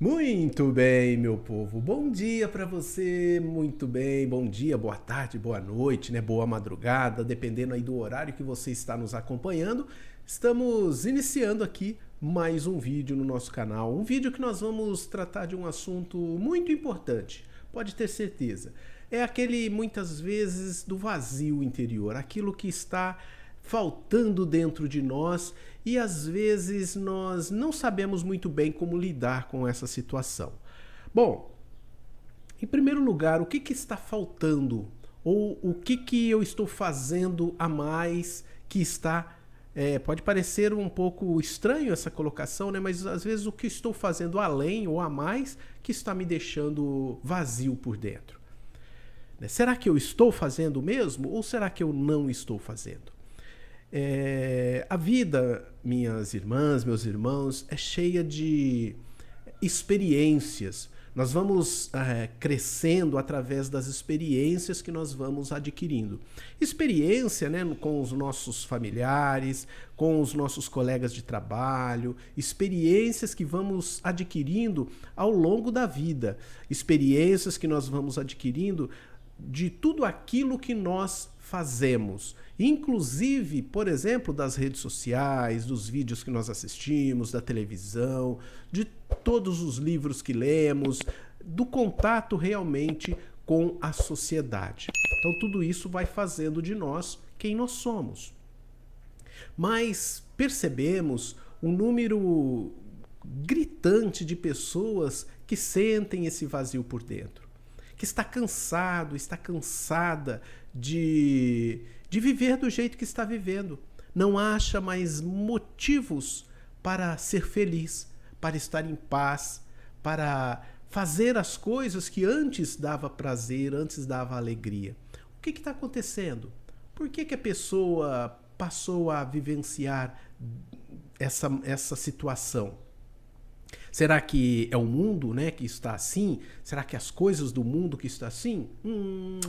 Muito bem, meu povo. Bom dia para você. Muito bem. Bom dia, boa tarde, boa noite, né? Boa madrugada, dependendo aí do horário que você está nos acompanhando. Estamos iniciando aqui mais um vídeo no nosso canal. Um vídeo que nós vamos tratar de um assunto muito importante. Pode ter certeza. É aquele muitas vezes do vazio interior, aquilo que está faltando dentro de nós e às vezes nós não sabemos muito bem como lidar com essa situação. Bom, em primeiro lugar, o que está faltando? Ou o que eu estou fazendo a mais que está... pode parecer um pouco estranho essa colocação, né? Mas às vezes o que estou fazendo além ou a mais que está me deixando vazio por dentro. Será que eu estou fazendo mesmo ou será que eu não estou fazendo? A vida, minhas irmãs, meus irmãos, é cheia de experiências. Nós vamos crescendo através das experiências que nós vamos adquirindo. Experiência, né, com os nossos familiares, com os nossos colegas de trabalho, experiências que vamos adquirindo ao longo da vida, experiências que nós vamos adquirindo de tudo aquilo que nós fazemos, inclusive, por exemplo, das redes sociais, dos vídeos que nós assistimos, da televisão, de todos os livros que lemos, do contato realmente com a sociedade. Então tudo isso vai fazendo de nós quem nós somos. Mas percebemos um número gritante de pessoas que sentem esse vazio por dentro, que está cansado, está cansada de viver do jeito que está vivendo. Não acha mais motivos para ser feliz, para estar em paz, para fazer as coisas que antes dava prazer, antes dava alegria. O que está acontecendo? Por que a pessoa passou a vivenciar essa situação? Será que é o mundo, né, que está assim? Será que as coisas do mundo que está assim?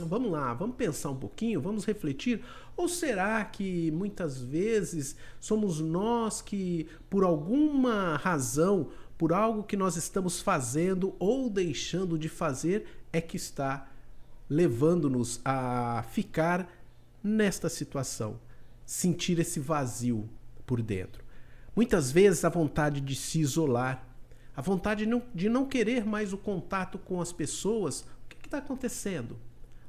Vamos lá, vamos pensar um pouquinho, vamos refletir. Ou será que muitas vezes somos nós que, por alguma razão, por algo que nós estamos fazendo ou deixando de fazer, é que está levando-nos a ficar nesta situação, sentir esse vazio por dentro? Muitas vezes a vontade de se isolar, a vontade de não querer mais o contato com as pessoas. O que está acontecendo?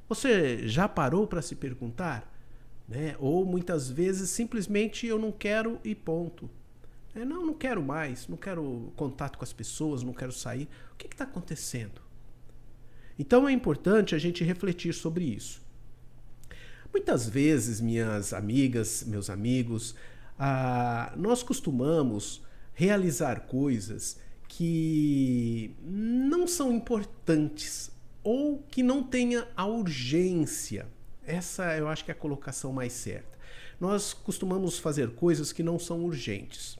Você já parou para se perguntar? Né? Ou muitas vezes simplesmente eu não quero e ponto. Não quero mais, não quero contato com as pessoas, não quero sair. O que está acontecendo? Então é importante a gente refletir sobre isso. Muitas vezes, minhas amigas, meus amigos, nós costumamos realizar coisas que não são importantes ou que não tenha a urgência. Essa eu acho que é a colocação mais certa. Nós costumamos fazer coisas que não são urgentes,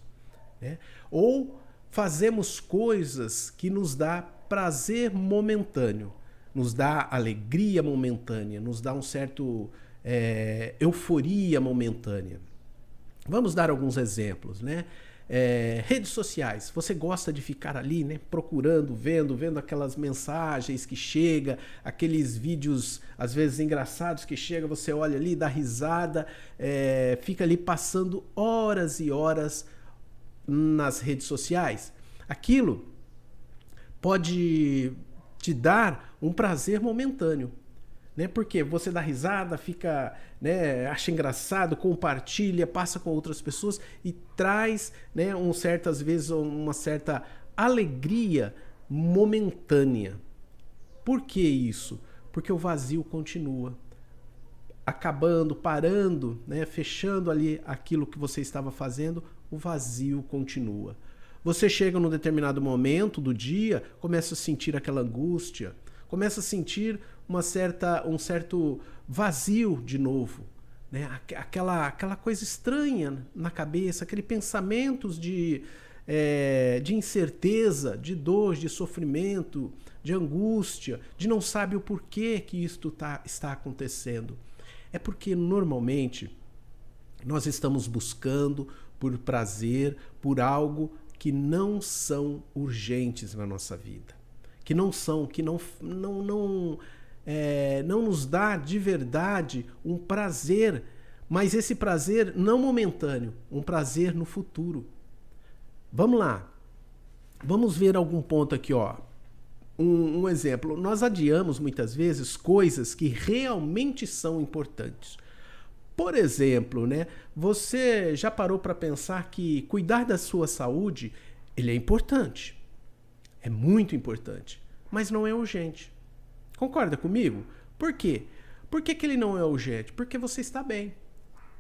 né? Ou fazemos coisas que nos dá prazer momentâneo, nos dá alegria momentânea, nos dá um certo euforia momentânea. Vamos dar alguns exemplos, né? Redes sociais, você gosta de ficar ali, né, procurando, vendo aquelas mensagens que chega, aqueles vídeos às vezes engraçados que chega, você olha ali, dá risada, fica ali passando horas e horas nas redes sociais. Aquilo pode te dar um prazer momentâneo, né? Porque você dá risada, fica, né, acha engraçado, compartilha, passa com outras pessoas e traz, né, às vezes uma certa alegria momentânea. Por que isso? Porque o vazio continua, acabando, parando, né, fechando ali aquilo que você estava fazendo, o vazio continua. Você chega num determinado momento do dia, começa a sentir aquela angústia, começa a sentir um certo vazio de novo, né? Aquela coisa estranha na cabeça, aqueles pensamentos de incerteza, de dor, de sofrimento, de angústia, de não sabe o porquê que isto está acontecendo. É porque normalmente nós estamos buscando por prazer, por algo que não são urgentes na nossa vida, que não nos dá de verdade um prazer, mas esse prazer não momentâneo, um prazer no futuro. Vamos lá, vamos ver algum ponto aqui, ó. Um exemplo, nós adiamos muitas vezes coisas que realmente são importantes. Por exemplo, né, você já parou para pensar que cuidar da sua saúde, ele é importante, é muito importante, mas não é urgente. Concorda comigo? Por quê? Por que ele não é urgente? Porque você está bem.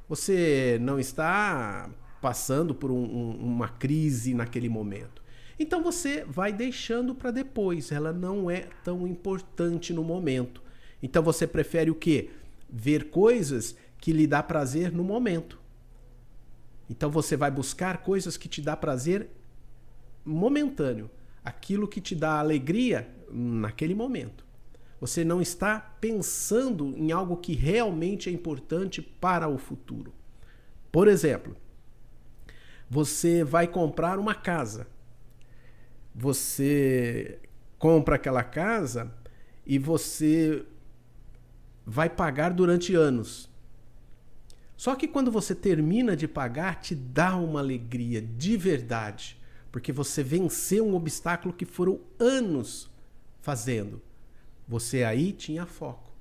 Você não está passando por uma crise naquele momento. Então você vai deixando para depois. Ela não é tão importante no momento. Então você prefere o quê? Ver coisas que lhe dá prazer no momento. Então você vai buscar coisas que te dá prazer momentâneo. Aquilo que te dá alegria naquele momento. Você não está pensando em algo que realmente é importante para o futuro. Por exemplo, você vai comprar uma casa. Você compra aquela casa e você vai pagar durante anos. Só que quando você termina de pagar, te dá uma alegria de verdade, porque você venceu um obstáculo que foram anos fazendo. Você aí tinha foco.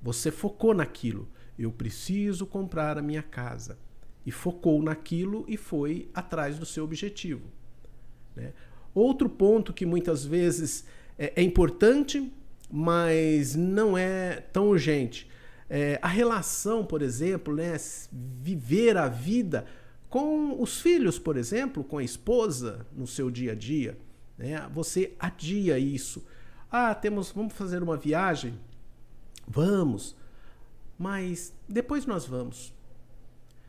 Você focou naquilo. Eu preciso comprar a minha casa. E focou naquilo e foi atrás do seu objetivo, né? Outro ponto que muitas vezes é importante, mas não é tão urgente. A relação, por exemplo, né? Viver a vida com os filhos, por exemplo, com a esposa no seu dia a dia, né? Você adia isso. Vamos fazer uma viagem? Vamos, mas depois nós vamos.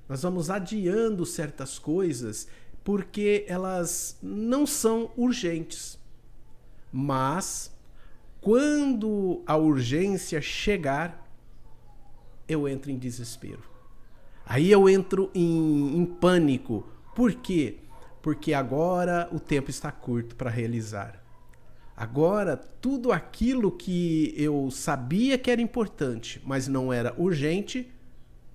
Nós vamos adiando certas coisas porque elas não são urgentes. Mas, quando a urgência chegar, eu entro em desespero. Aí eu entro em pânico. Por quê? Porque agora o tempo está curto para realizar. Agora, tudo aquilo que eu sabia que era importante, mas não era urgente,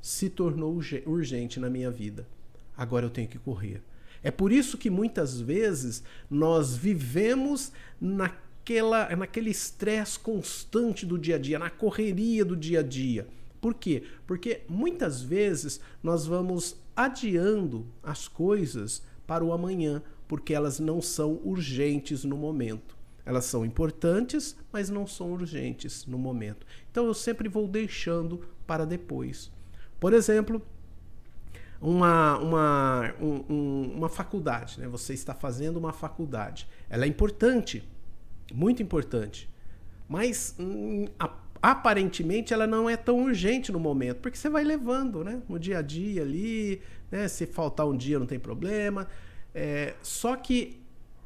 se tornou urgente na minha vida. Agora eu tenho que correr. É por isso que muitas vezes nós vivemos naquele estresse constante do dia a dia, na correria do dia a dia. Por quê? Porque muitas vezes nós vamos adiando as coisas para o amanhã, porque elas não são urgentes no momento. Elas são importantes, mas não são urgentes no momento. Então eu sempre vou deixando para depois. Por exemplo, uma faculdade, né? Você está fazendo uma faculdade. Ela é importante, muito importante, mas aparentemente ela não é tão urgente no momento, porque você vai levando, né? No dia a dia ali, né? Se faltar um dia não tem problema. Só que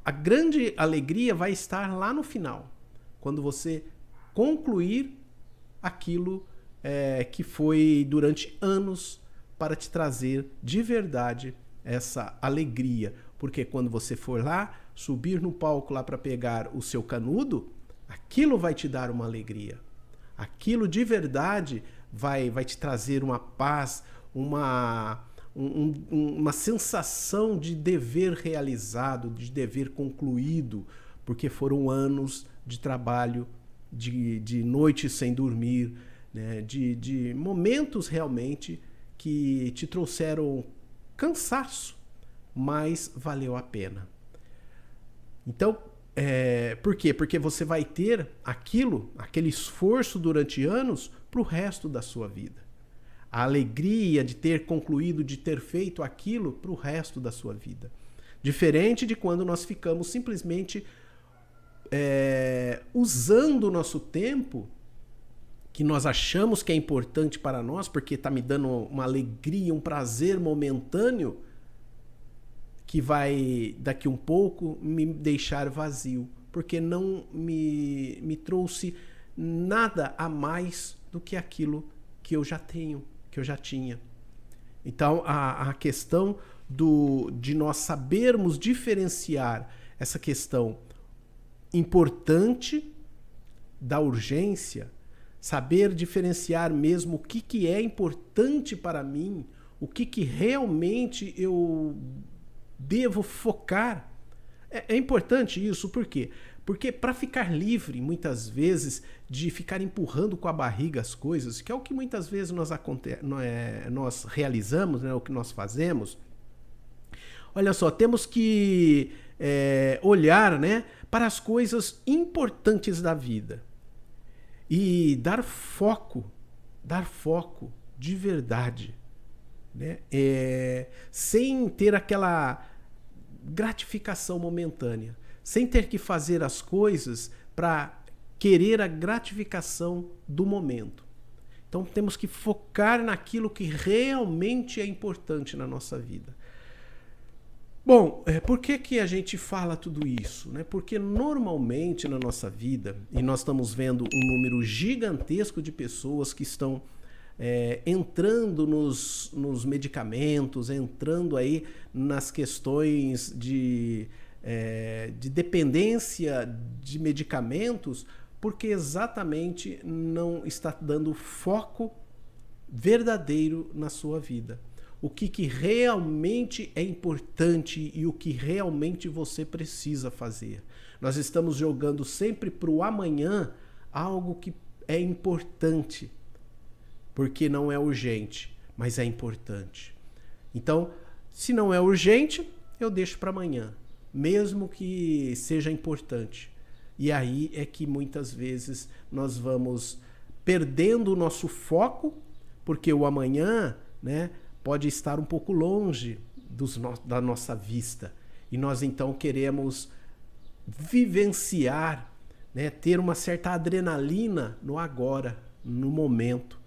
a grande alegria vai estar lá no final, quando você concluir aquilo que foi durante anos para te trazer de verdade essa alegria. Porque quando você for lá, subir no palco lá para pegar o seu canudo, aquilo vai te dar uma alegria. Aquilo de verdade vai te trazer uma paz, uma sensação de dever realizado, de dever concluído, porque foram anos de trabalho, de noites sem dormir, né? de momentos realmente que te trouxeram cansaço, mas valeu a pena. Então, por quê? Porque você vai ter aquele esforço durante anos para o resto da sua vida. A alegria de ter concluído, de ter feito aquilo para o resto da sua vida. Diferente de quando nós ficamos simplesmente usando o nosso tempo, que nós achamos que é importante para nós, porque está me dando uma alegria, um prazer momentâneo, que vai, daqui um pouco, me deixar vazio, porque não me trouxe nada a mais do que aquilo que eu já tenho, que eu já tinha. Então, a questão de nós sabermos diferenciar essa questão importante da urgência, saber diferenciar mesmo o que é importante para mim, o que realmente eu devo focar. É importante isso, por quê? Porque para ficar livre, muitas vezes, de ficar empurrando com a barriga as coisas, que é o que muitas vezes nós realizamos, né, o que nós fazemos, olha só, temos que olhar, né, para as coisas importantes da vida e dar foco de verdade, né, sem ter aquela gratificação momentânea, sem ter que fazer as coisas para querer a gratificação do momento. Então temos que focar naquilo que realmente é importante na nossa vida. Bom, por que a gente fala tudo isso, né? Porque normalmente na nossa vida, e nós estamos vendo um número gigantesco de pessoas que estão entrando nos medicamentos, entrando aí nas questões de dependência de medicamentos, porque exatamente não está dando foco verdadeiro na sua vida. O que realmente é importante e o que realmente você precisa fazer. Nós estamos jogando sempre para o amanhã algo que é importante, porque não é urgente, mas é importante. Então, se não é urgente, eu deixo para amanhã, mesmo que seja importante. E aí é que muitas vezes nós vamos perdendo o nosso foco, porque o amanhã, né, pode estar um pouco longe da nossa vista. E nós então queremos vivenciar, né, ter uma certa adrenalina no agora, no momento.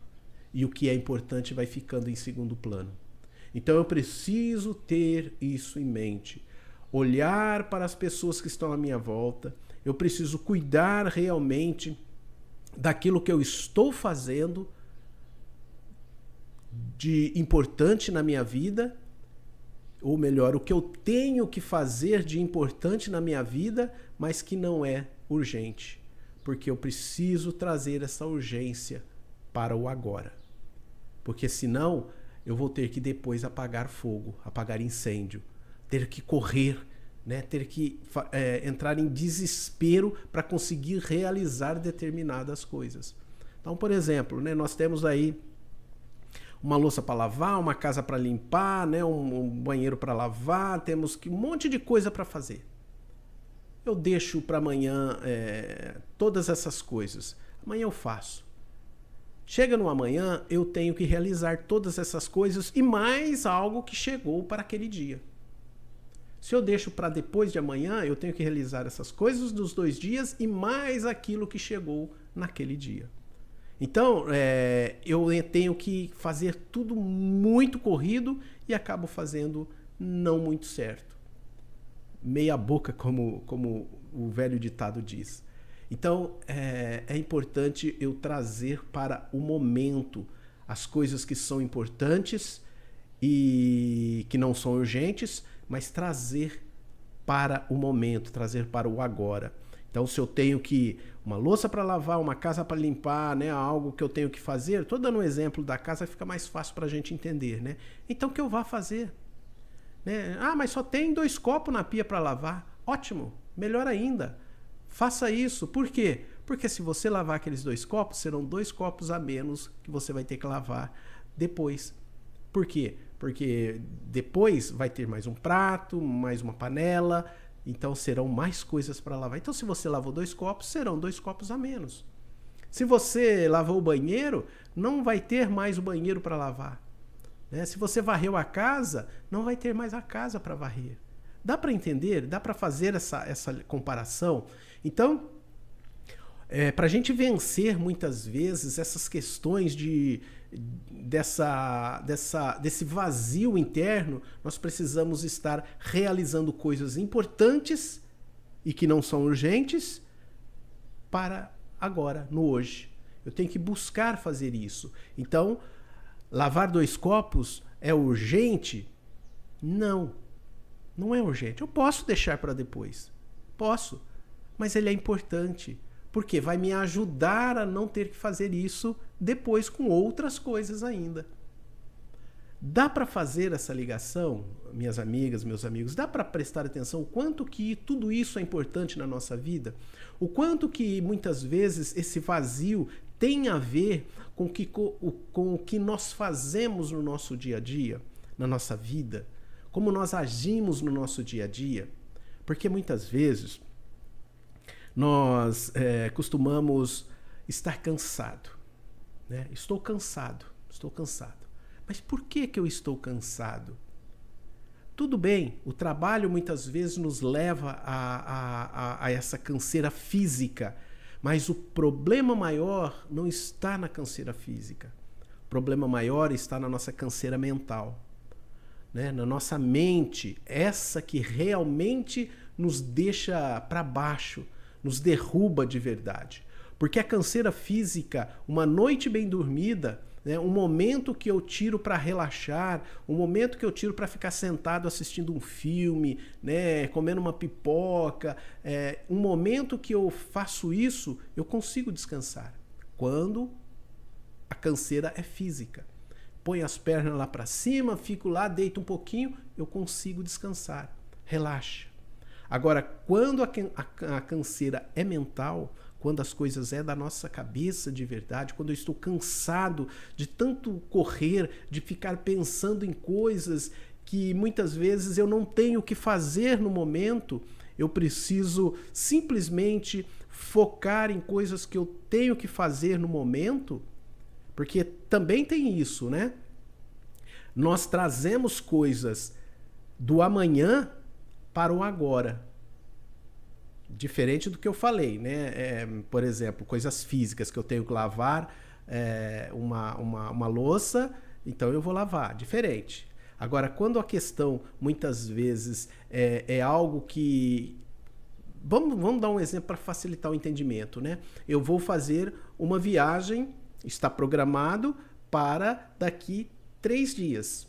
E o que é importante vai ficando em segundo plano. Então eu preciso ter isso em mente. Olhar para as pessoas que estão à minha volta. Eu preciso cuidar realmente daquilo que eu estou fazendo de importante na minha vida, ou melhor, o que eu tenho que fazer de importante na minha vida, mas que não é urgente, porque eu preciso trazer essa urgência para o agora, porque senão eu vou ter que depois apagar fogo, apagar incêndio, ter que correr, né? Ter que entrar em desespero para conseguir realizar determinadas coisas. Então, por exemplo, né, nós temos aí uma louça para lavar, uma casa para limpar, né, um banheiro para lavar, temos um monte de coisa para fazer. Eu deixo para amanhã todas essas coisas. Amanhã eu faço. Chega no amanhã, eu tenho que realizar todas essas coisas e mais algo que chegou para aquele dia. Se eu deixo para depois de amanhã, eu tenho que realizar essas coisas dos 2 dias e mais aquilo que chegou naquele dia. Então, eu tenho que fazer tudo muito corrido e acabo fazendo não muito certo. Meia boca, como o velho ditado diz. Então, é importante eu trazer para o momento as coisas que são importantes e que não são urgentes, mas trazer para o momento, trazer para o agora. Então, se eu tenho uma louça para lavar, uma casa para limpar, né, algo que eu tenho que fazer, estou dando um exemplo da casa, fica mais fácil para a gente entender, né? Então, que eu vá fazer. Né? Ah, mas só tem 2 copos na pia para lavar. Ótimo, melhor ainda. Faça isso. Por quê? Porque se você lavar aqueles 2 copos, serão 2 copos a menos que você vai ter que lavar depois. Por quê? Porque depois vai ter mais um prato, mais uma panela, então serão mais coisas para lavar. Então, se você lavou 2 copos, serão 2 copos a menos. Se você lavou o banheiro, não vai ter mais o banheiro para lavar. Né? Se você varreu a casa, não vai ter mais a casa para varrer. Dá para entender? Dá para fazer essa comparação? Então, para a gente vencer muitas vezes essas questões desse vazio interno, nós precisamos estar realizando coisas importantes e que não são urgentes para agora, no hoje. Eu tenho que buscar fazer isso. Então, lavar 2 copos é urgente? Não, não é urgente. Eu posso deixar para depois. Posso. Mas ele é importante. Porque vai me ajudar a não ter que fazer isso depois com outras coisas ainda. Dá para fazer essa ligação, minhas amigas, meus amigos? Dá para prestar atenção o quanto que tudo isso é importante na nossa vida? O quanto que muitas vezes esse vazio tem a ver com o que nós fazemos no nosso dia a dia, na nossa vida? Como nós agimos no nosso dia a dia? Porque muitas vezes nós costumamos estar cansado, né? Estou cansado. Mas por que eu estou cansado? Tudo bem, o trabalho muitas vezes nos leva a essa canseira física, mas o problema maior não está na canseira física. O problema maior está na nossa canseira mental, né? Na nossa mente, essa que realmente nos deixa para baixo, nos derruba de verdade. Porque a canseira física, uma noite bem dormida, né, um momento que eu tiro para relaxar, um momento que eu tiro para ficar sentado assistindo um filme, né, comendo uma pipoca, um momento que eu faço isso, eu consigo descansar. Quando a canseira é física. Põe as pernas lá para cima, fico lá, deito um pouquinho, eu consigo descansar. Relaxa. Agora, quando a canseira é mental, quando as coisas é da nossa cabeça de verdade, quando eu estou cansado de tanto correr, de ficar pensando em coisas que muitas vezes eu não tenho o que fazer no momento, eu preciso simplesmente focar em coisas que eu tenho que fazer no momento, porque também tem isso, né? Nós trazemos coisas do amanhã para o agora. Diferente do que eu falei, né? Por exemplo, coisas físicas que eu tenho que lavar uma louça, então eu vou lavar. Diferente. Agora, quando a questão muitas vezes é algo que... Vamos dar um exemplo para facilitar o entendimento, né? Eu vou fazer uma viagem, está programado para daqui 3 dias.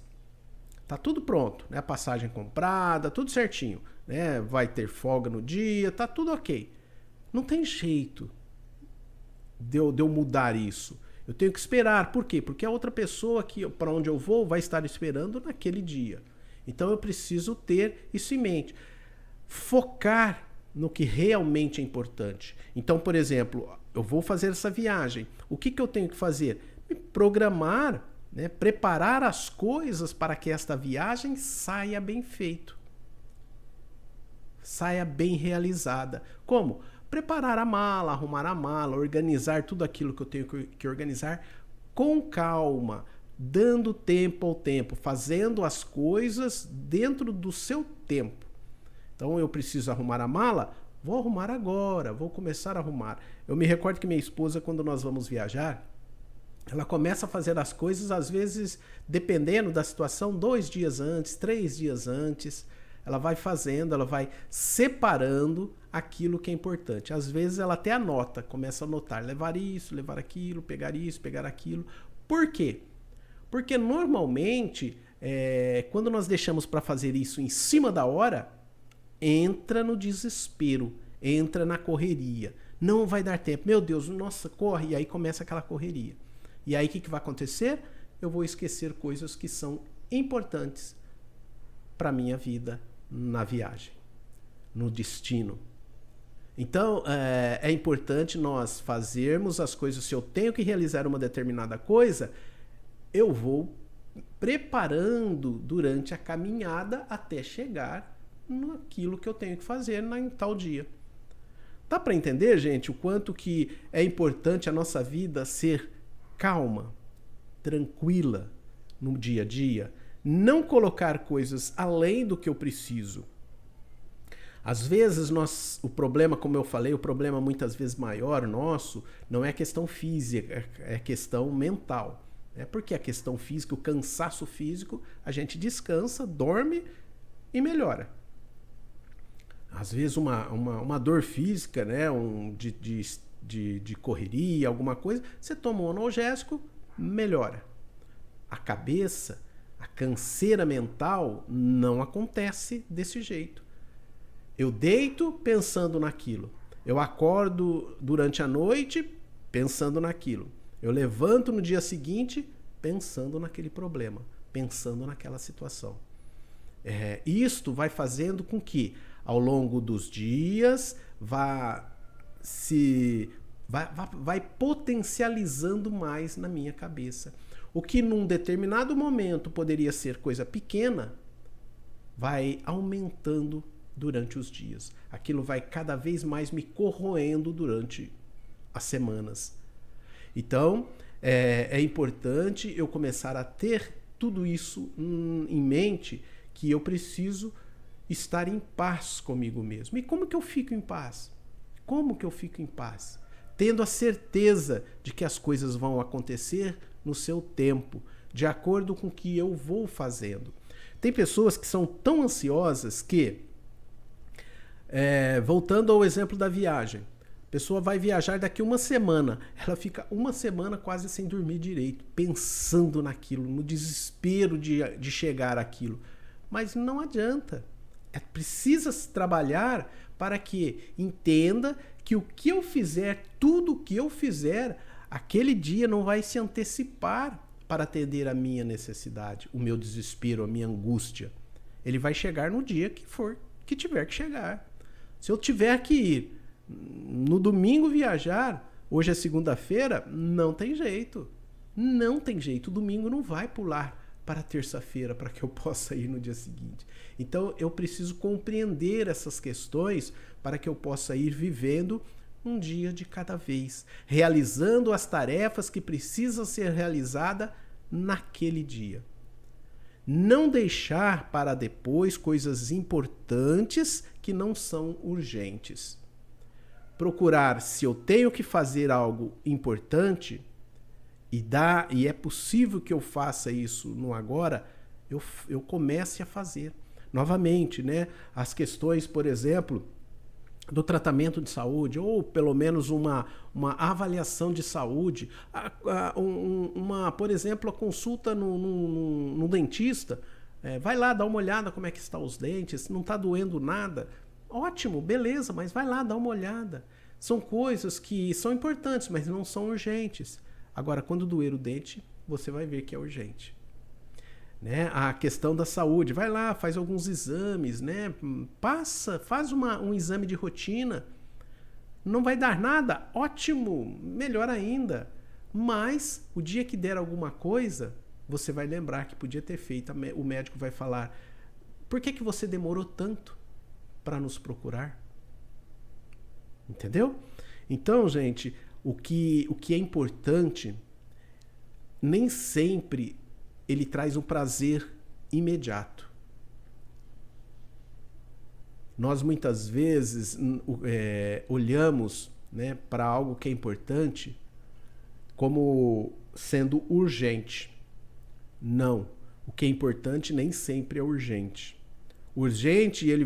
Tá tudo pronto, né? A passagem comprada, tudo certinho, né? Vai ter folga no dia, tá tudo ok. Não tem jeito de eu mudar isso. Eu tenho que esperar. Por quê? Porque a outra pessoa para onde eu vou vai estar esperando naquele dia. Então eu preciso ter isso em mente. Focar no que realmente é importante. Então, por exemplo, eu vou fazer essa viagem. O que eu tenho que fazer? Me programar, né? Preparar as coisas para que esta viagem saia bem feito. Saia bem realizada. Como? Preparar a mala, arrumar a mala, organizar tudo aquilo que eu tenho que organizar com calma, dando tempo ao tempo, fazendo as coisas dentro do seu tempo. Então eu preciso arrumar a mala? Vou arrumar agora, vou começar a arrumar. Eu me recordo que minha esposa, quando nós vamos viajar, ela começa a fazer as coisas, às vezes, dependendo da situação, 2 dias antes, 3 dias antes. Ela vai fazendo, ela vai separando aquilo que é importante. Às vezes ela até anota, começa a anotar, levar isso, levar aquilo, pegar isso, pegar aquilo. Por quê? Porque normalmente, quando nós deixamos para fazer isso em cima da hora, entra no desespero, entra na correria. Não vai dar tempo. Meu Deus, nossa, corre. E aí começa aquela correria. E aí o que vai acontecer? Eu vou esquecer coisas que são importantes para a minha vida na viagem, no destino. Então, é importante nós fazermos as coisas. Se eu tenho que realizar uma determinada coisa, eu vou preparando durante a caminhada até chegar naquilo que eu tenho que fazer em tal dia. Dá para entender, gente, o quanto que é importante a nossa vida ser calma, tranquila no dia a dia? Não colocar coisas além do que eu preciso. Às vezes o problema, como eu falei, o problema muitas vezes maior nosso não é questão física, é questão mental. Porque a questão física, o cansaço físico, a gente descansa, dorme e melhora. Às vezes uma dor física, né, de correria, alguma coisa, você toma um analgésico, melhora. A cabeça A canseira mental não acontece desse jeito. Eu deito pensando naquilo. Eu acordo durante a noite pensando naquilo. Eu levanto no dia seguinte pensando naquele problema, pensando naquela situação. Isto vai fazendo com que, ao longo dos dias, vai potencializando mais na minha cabeça. O que num determinado momento poderia ser coisa pequena, vai aumentando durante os dias. Aquilo vai cada vez mais me corroendo durante as semanas. Então, é importante eu começar a ter tudo isso em mente, que eu preciso estar em paz comigo mesmo. E como que eu fico em paz? Como que eu fico em paz? Tendo a certeza de que as coisas vão acontecer no seu tempo, de acordo com o que eu vou fazendo. Tem pessoas que são tão ansiosas que, voltando ao exemplo da viagem, a pessoa vai viajar daqui uma semana, ela fica uma semana quase sem dormir direito, pensando naquilo, no desespero de chegar àquilo. Mas não adianta. Precisa se trabalhar para que entenda que o que eu fizer, tudo o que eu fizer, aquele dia não vai se antecipar para atender a minha necessidade, o meu desespero, a minha angústia. Ele vai chegar no dia que tiver que chegar. Se eu tiver que ir no domingo viajar, hoje é segunda-feira, não tem jeito. Não tem jeito. O domingo não vai pular para terça-feira para que eu possa ir no dia seguinte. Então eu preciso compreender essas questões para que eu possa ir vivendo um dia de cada vez, realizando as tarefas que precisam ser realizadas naquele dia. Não deixar para depois coisas importantes que não são urgentes. Procurar, se eu tenho que fazer algo importante, e é possível que eu faça isso no agora, eu comece a fazer. Novamente, né? As questões, por exemplo, do tratamento de saúde, ou pelo menos uma avaliação de saúde, por exemplo, a consulta no dentista, vai lá, dá uma olhada como é que estão os dentes, não está doendo nada, ótimo, beleza, mas vai lá, dá uma olhada. São coisas que são importantes, mas não são urgentes. Agora, quando doer o dente, você vai ver que é urgente. Né? A questão da saúde, vai lá, faz alguns exames, né? Faz um exame de rotina. Não vai dar nada? Ótimo, melhor ainda. Mas, o dia que der alguma coisa, você vai lembrar que podia ter feito. O médico vai falar, por que você demorou tanto para nos procurar? Entendeu? Então, gente, o que é importante, nem sempre ele traz um prazer imediato. Nós muitas vezes olhamos, né, para algo que é importante como sendo urgente. Não. O que é importante nem sempre é urgente. Urgente ele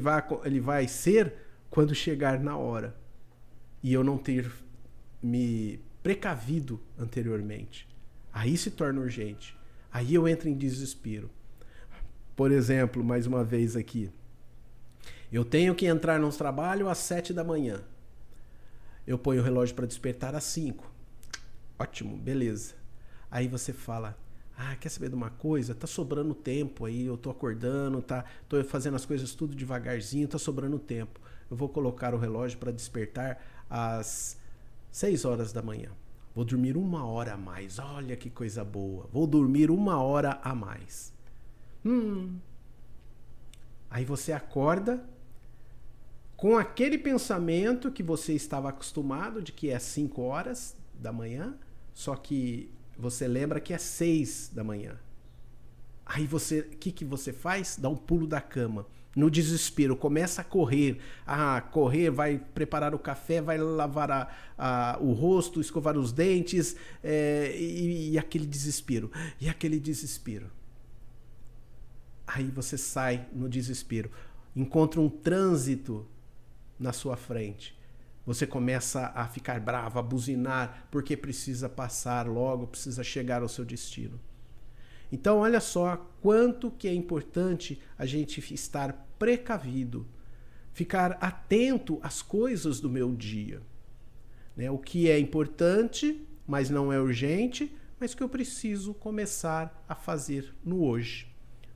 vai ser quando chegar na hora. E eu não ter me precavido anteriormente. Aí se torna urgente. Aí eu entro em desespero. Por exemplo, mais uma vez aqui. Eu tenho que entrar no trabalho às 7 da manhã. Eu ponho o relógio para despertar às 5. Ótimo, beleza. Aí você fala, quer saber de uma coisa? Tá sobrando tempo aí, eu tô acordando, tô fazendo as coisas tudo devagarzinho, tá sobrando tempo. Eu vou colocar o relógio para despertar às 6 horas da manhã. Vou dormir 1 hora a mais. Olha que coisa boa. Vou dormir 1 hora a mais. Aí você acorda com aquele pensamento que você estava acostumado de que é 5 horas da manhã, só que você lembra que é 6 da manhã. Aí o que você faz? Dá um pulo da cama. No desespero, começa a correr. Correr, vai preparar o café, vai lavar o rosto, escovar os dentes, e aquele desespero. E aquele desespero. Aí você sai no desespero. Encontra um trânsito na sua frente. Você começa a ficar bravo, a buzinar, porque precisa passar logo, precisa chegar ao seu destino. Então, olha só quanto que é importante a gente estar precavido, ficar atento às coisas do meu dia, né? O que é importante, mas não é urgente, mas que eu preciso começar a fazer no hoje.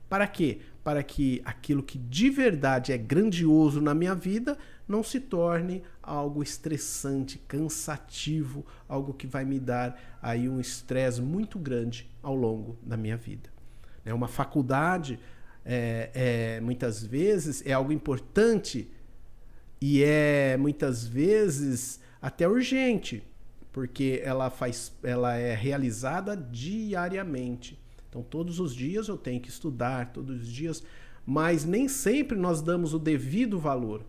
Para quê? Para que aquilo que de verdade é grandioso na minha vida não se torne algo estressante, cansativo, algo que vai me dar aí um estresse muito grande ao longo da minha vida. Uma faculdade, muitas vezes, é algo importante e é muitas vezes até urgente, porque ela é realizada diariamente. Então, todos os dias eu tenho que estudar, todos os dias, mas nem sempre nós damos o devido valor.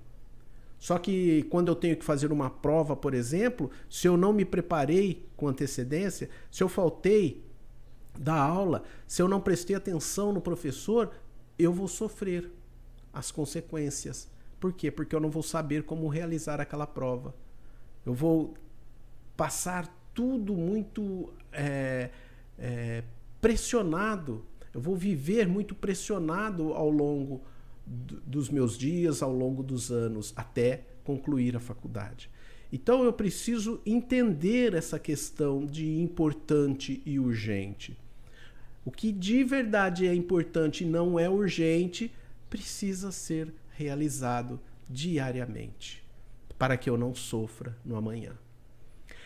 Só que quando eu tenho que fazer uma prova, por exemplo, se eu não me preparei com antecedência, se eu faltei da aula, se eu não prestei atenção no professor, eu vou sofrer as consequências. Por quê? Porque eu não vou saber como realizar aquela prova. Eu vou passar tudo muito pressionado, eu vou viver muito pressionado ao longo dos meus dias, ao longo dos anos, até concluir a faculdade. Então eu preciso entender essa questão de importante e urgente. O que de verdade é importante e não é urgente precisa ser realizado diariamente, para que eu não sofra no amanhã.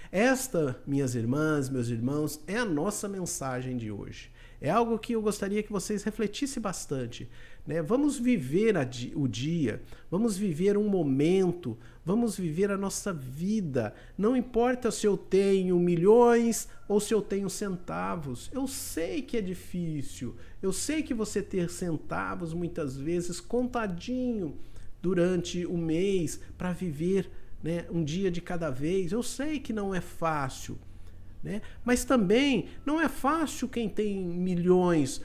Esta, minhas irmãs, meus irmãos, é a nossa mensagem de hoje. É algo que eu gostaria que vocês refletissem bastante, né? Vamos viver o dia, vamos viver um momento, vamos viver a nossa vida. Não importa se eu tenho milhões ou se eu tenho centavos. Eu sei que é difícil, eu sei que você ter centavos muitas vezes contadinho durante o mês para viver, né, um dia de cada vez. Eu sei que não é fácil, né? Mas também não é fácil quem tem milhões.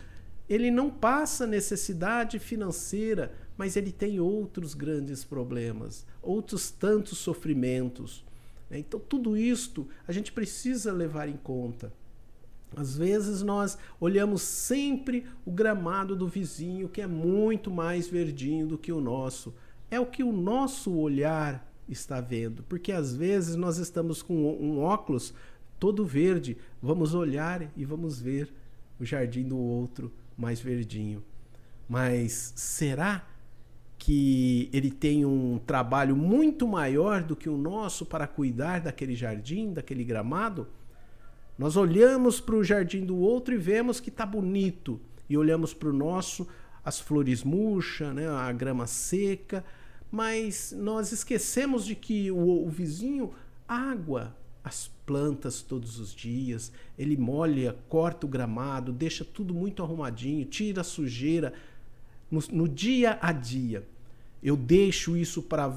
Ele não passa necessidade financeira, mas ele tem outros grandes problemas, outros tantos sofrimentos, né? Então tudo isto a gente precisa levar em conta. Às vezes nós olhamos sempre o gramado do vizinho, que é muito mais verdinho do que o nosso. É o que o nosso olhar está vendo, porque às vezes nós estamos com um óculos todo verde, vamos olhar e vamos ver o jardim do outro mais verdinho. Mas será que ele tem um trabalho muito maior do que o nosso para cuidar daquele jardim, daquele gramado? Nós olhamos para o jardim do outro e vemos que está bonito, e olhamos para o nosso, as flores murchas, né, a grama seca, mas nós esquecemos de que o vizinho água as plantas todos os dias, ele molha, corta o gramado, deixa tudo muito arrumadinho, tira a sujeira no dia a dia. Eu deixo isso para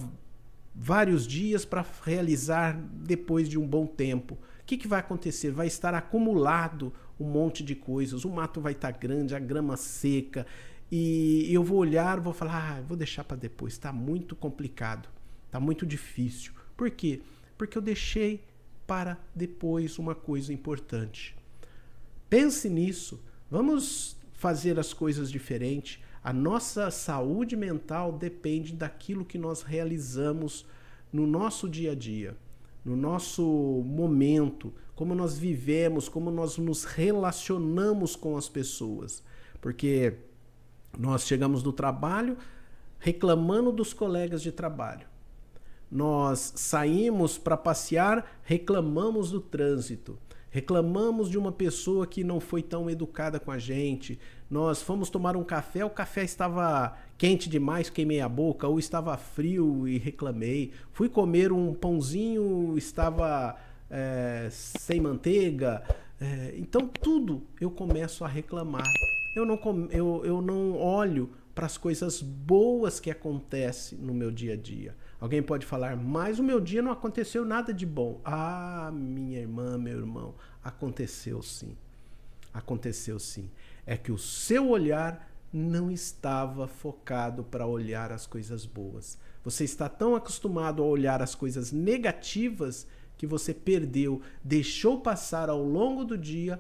vários dias para realizar depois de um bom tempo. O que vai acontecer? Vai estar acumulado um monte de coisas, o mato vai estar grande, a grama seca, e eu vou olhar, vou falar, vou deixar para depois, está muito complicado, está muito difícil. Por quê? Porque eu deixei para depois uma coisa importante. Pense nisso, vamos fazer as coisas diferentes. A nossa saúde mental depende daquilo que nós realizamos no nosso dia a dia, no nosso momento, como nós vivemos, como nós nos relacionamos com as pessoas. Porque nós chegamos do trabalho reclamando dos colegas de trabalho. Nós saímos para passear, reclamamos do trânsito. Reclamamos de uma pessoa que não foi tão educada com a gente. Nós fomos tomar um café, o café estava quente demais, queimei a boca, ou estava frio e reclamei. Fui comer um pãozinho, estava sem manteiga. Então tudo eu começo a reclamar. Eu não olho para as coisas boas que acontecem no meu dia a dia. Alguém pode falar, mas o meu dia não aconteceu nada de bom. Ah, minha irmã, meu irmão, aconteceu sim. Aconteceu sim. É que o seu olhar não estava focado para olhar as coisas boas. Você está tão acostumado a olhar as coisas negativas que você perdeu, deixou passar ao longo do dia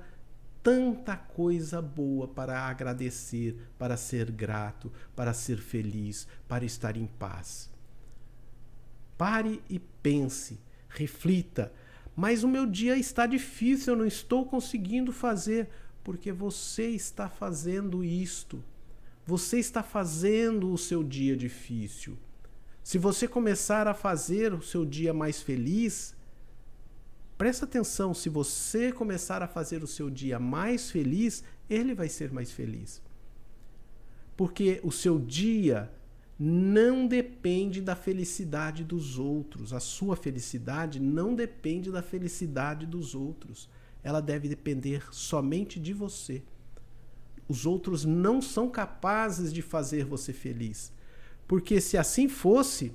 tanta coisa boa para agradecer, para ser grato, para ser feliz, para estar em paz. Pare e pense, reflita. Mas o meu dia está difícil, eu não estou conseguindo fazer, porque você está fazendo isto. Você está fazendo o seu dia difícil. Se você começar a fazer o seu dia mais feliz, presta atenção, se você começar a fazer o seu dia mais feliz, ele vai ser mais feliz. Porque o seu dia não depende da felicidade dos outros. A sua felicidade não depende da felicidade dos outros. Ela deve depender somente de você. Os outros não são capazes de fazer você feliz. Porque se assim fosse,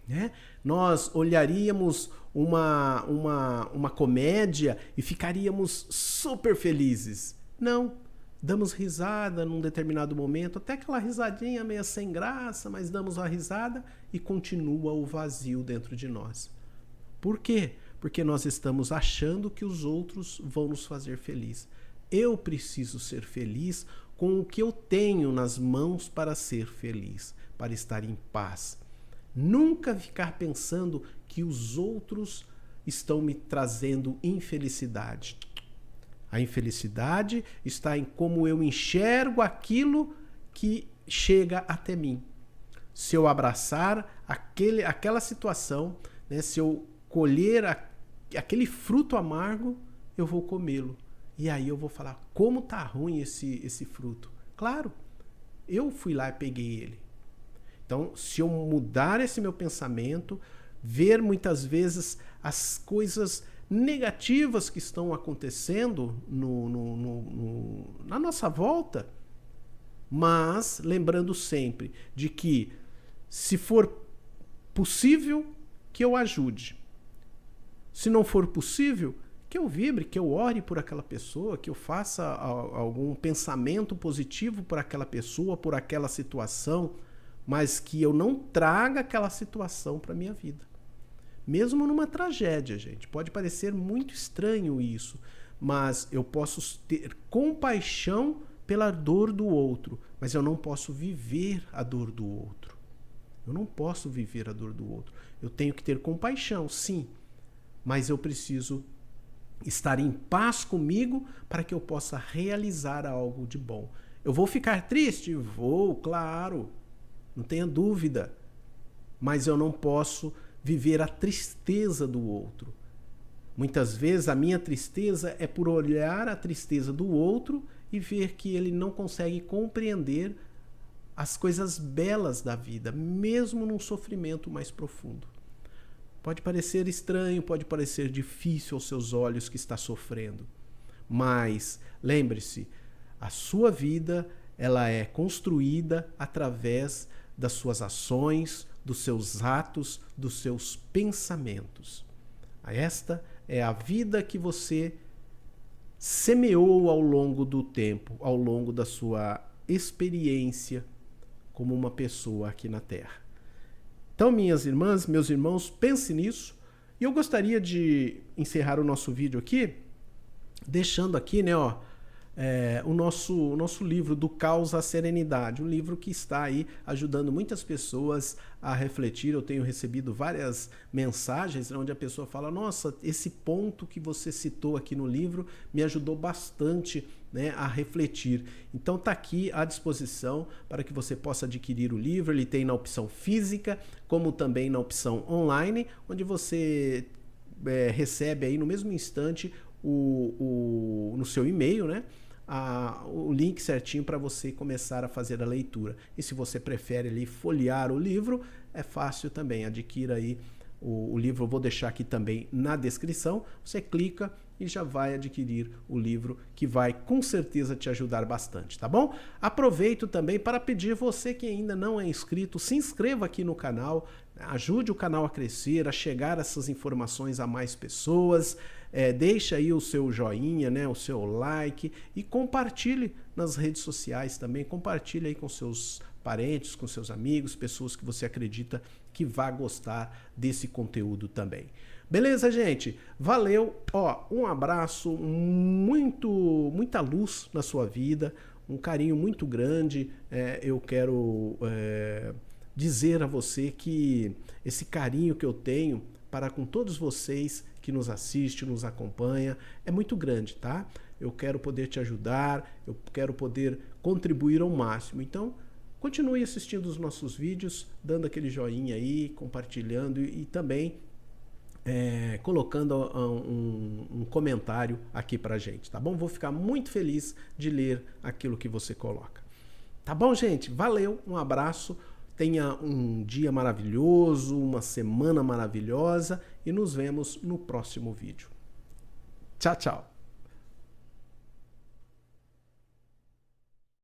né, nós olharíamos uma comédia e ficaríamos super felizes. Não. Damos risada num determinado momento, até aquela risadinha meio sem graça, mas damos a risada e continua o vazio dentro de nós. Por quê? Porque nós estamos achando que os outros vão nos fazer feliz. Eu preciso ser feliz com o que eu tenho nas mãos para ser feliz, para estar em paz. Nunca ficar pensando que os outros estão me trazendo infelicidade. A infelicidade está em como eu enxergo aquilo que chega até mim. Se eu abraçar aquela situação, né, se eu colher aquele fruto amargo, eu vou comê-lo. E aí eu vou falar, como tá ruim esse fruto. Claro, eu fui lá e peguei ele. Então, se eu mudar esse meu pensamento, ver muitas vezes as coisas negativas que estão acontecendo na nossa volta, mas lembrando sempre de que, se for possível, que eu ajude. Se não for possível, que eu vibre, que eu ore por aquela pessoa, que eu faça algum pensamento positivo por aquela pessoa, por aquela situação, mas que eu não traga aquela situação para a minha vida. Mesmo numa tragédia, gente. Pode parecer muito estranho isso, mas eu posso ter compaixão pela dor do outro, mas eu não posso viver a dor do outro. Eu não posso viver a dor do outro. Eu tenho que ter compaixão, sim, mas eu preciso estar em paz comigo para que eu possa realizar algo de bom. Eu vou ficar triste? Vou, claro, não tenha dúvida, mas eu não posso viver a tristeza do outro. Muitas vezes a minha tristeza é por olhar a tristeza do outro e ver que ele não consegue compreender as coisas belas da vida, mesmo num sofrimento mais profundo. Pode parecer estranho, pode parecer difícil aos seus olhos que está sofrendo, mas lembre-se, a sua vida ela é construída através das suas ações, dos seus atos, dos seus pensamentos. Esta é a vida que você semeou ao longo do tempo, ao longo da sua experiência como uma pessoa aqui na Terra. Então, minhas irmãs, meus irmãos, pense nisso. E eu gostaria de encerrar o nosso vídeo aqui, deixando aqui, né, o nosso livro Do Caos à Serenidade, um livro que está aí ajudando muitas pessoas a refletir. Eu tenho recebido várias mensagens onde a pessoa fala, nossa, esse ponto que você citou aqui no livro me ajudou bastante, né, a refletir. Então está aqui à disposição para que você possa adquirir o livro. Ele tem na opção física, como também na opção online, onde você recebe aí no mesmo instante no seu e-mail, né, o link certinho para você começar a fazer a leitura. E se você prefere ali folhear o livro, é fácil também. Adquira aí o livro, eu vou deixar aqui também na descrição. Você clica e já vai adquirir o livro, que vai com certeza te ajudar bastante, tá bom? Aproveito também para pedir você que ainda não é inscrito, se inscreva aqui no canal, ajude o canal a crescer, a chegar essas informações a mais pessoas. Deixa aí o seu joinha, né, o seu like e compartilhe nas redes sociais também, compartilhe aí com seus parentes, com seus amigos, pessoas que você acredita que vai gostar desse conteúdo também. Beleza, gente? Valeu. Ó, um abraço, muita luz na sua vida, um carinho muito grande. Eu quero dizer a você que esse carinho que eu tenho para com todos vocês que nos assistem, nos acompanha, é muito grande, tá? Eu quero poder te ajudar, eu quero poder contribuir ao máximo. Então, continue assistindo os nossos vídeos, dando aquele joinha aí, compartilhando e também colocando um comentário aqui pra gente, tá bom? Vou ficar muito feliz de ler aquilo que você coloca. Tá bom, gente? Valeu, um abraço, tenha um dia maravilhoso, uma semana maravilhosa e nos vemos no próximo vídeo. Tchau, tchau!